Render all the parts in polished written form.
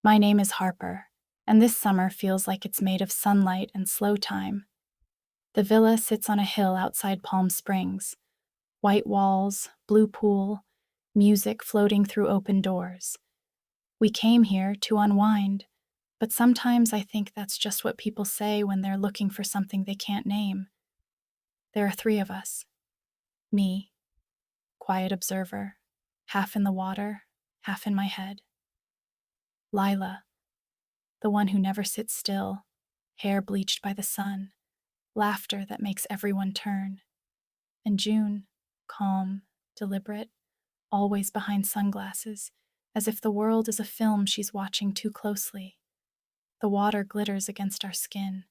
My name is Harper, and this summer feels like it's made of sunlight and slow time. The villa sits on a hill outside Palm Springs. White walls, blue pool, music floating through open doors. We came here to unwind, but sometimes I think that's just what people say when they're looking for something they can't name. There are three of us. Me, quiet observer, half in the water, half in my head. Lila, the one who never sits still, hair bleached by the sun, laughter that makes everyone turn. And June, calm, deliberate, always behind sunglasses, as if the world is a film she's watching too closely. The water glitters against our skin.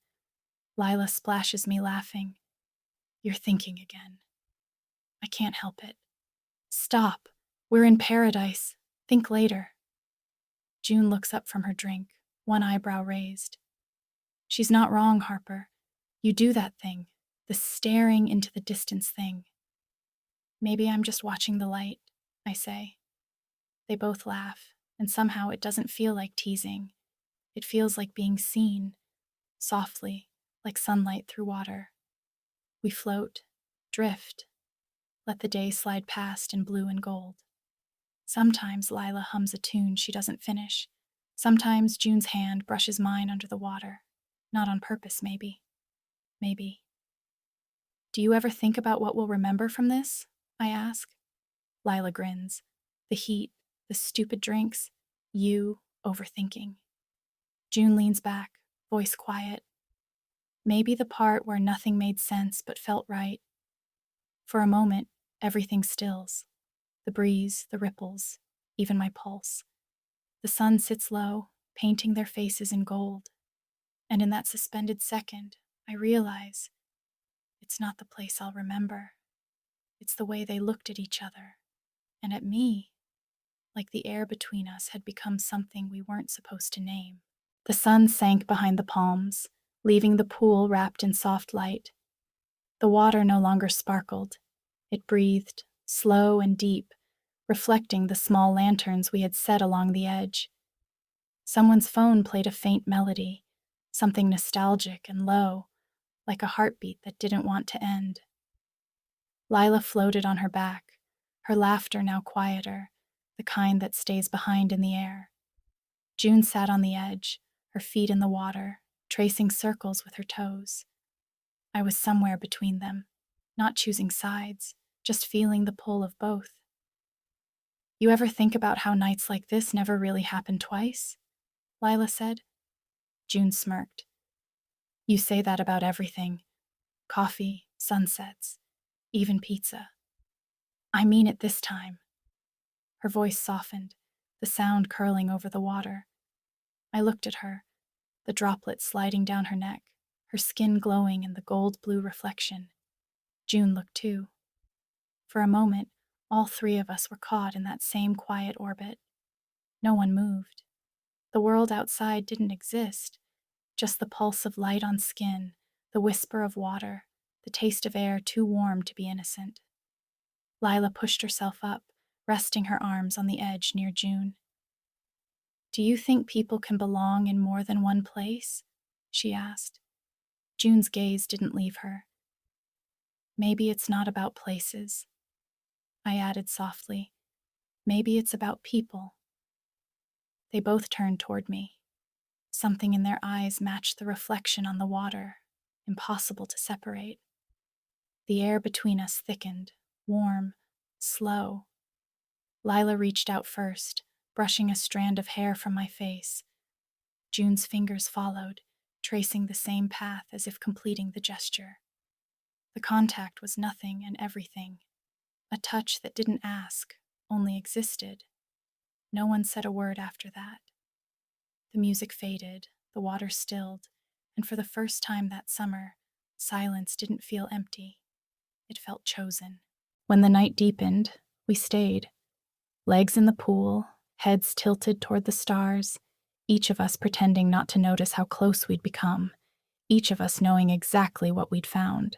Lila splashes me laughing. You're thinking again. I can't help it. Stop. We're in paradise. Think later. June looks up from her drink, one eyebrow raised. She's not wrong, Harper. You do that thing, the staring into the distance thing. Maybe I'm just watching the light, I say. They both laugh, and somehow it doesn't feel like teasing. It feels like being seen, softly, like sunlight through water. We float, drift, let the day slide past in blue and gold. Sometimes Lila hums a tune she doesn't finish. Sometimes June's hand brushes mine under the water. Not on purpose, maybe. Maybe. Do you ever think about what we'll remember from this? I ask. Lila grins. The heat, the stupid drinks, you overthinking. June leans back, voice quiet. Maybe the part where nothing made sense but felt right. For a moment, everything stills. The breeze, the ripples, even my pulse. The sun sits low, painting their faces in gold. And in that suspended second, I realize it's not the place I'll remember. It's the way they looked at each other, and at me, like the air between us had become something we weren't supposed to name. The sun sank behind the palms, leaving the pool wrapped in soft light. The water no longer sparkled. It breathed, slow and deep, reflecting the small lanterns we had set along the edge. Someone's phone played a faint melody, something nostalgic and low, like a heartbeat that didn't want to end. Lila floated on her back, her laughter now quieter, the kind that stays behind in the air. June sat on the edge, her feet in the water, tracing circles with her toes. I was somewhere between them, not choosing sides, just feeling the pull of both. You ever think about how nights like this never really happen twice? Lila said. June smirked. You say that about everything. Coffee, sunsets, even pizza. I mean it this time. Her voice softened, the sound curling over the water. I looked at her, the droplets sliding down her neck, her skin glowing in the gold-blue reflection. June looked too. For a moment, all three of us were caught in that same quiet orbit. No one moved. The world outside didn't exist, just the pulse of light on skin, the whisper of water, the taste of air too warm to be innocent. Lila pushed herself up, resting her arms on the edge near June. Do you think people can belong in more than one place? She asked. June's gaze didn't leave her. Maybe it's not about places. I added softly. Maybe it's about people. They both turned toward me. Something in their eyes matched the reflection on the water, impossible to separate. The air between us thickened, warm, slow. Lila reached out first, brushing a strand of hair from my face. June's fingers followed, tracing the same path as if completing the gesture. The contact was nothing and everything. A touch that didn't ask, only existed. No one said a word after that. The music faded, the water stilled, and for the first time that summer, silence didn't feel empty. It felt chosen. When the night deepened, we stayed. Legs in the pool, heads tilted toward the stars, each of us pretending not to notice how close we'd become, each of us knowing exactly what we'd found.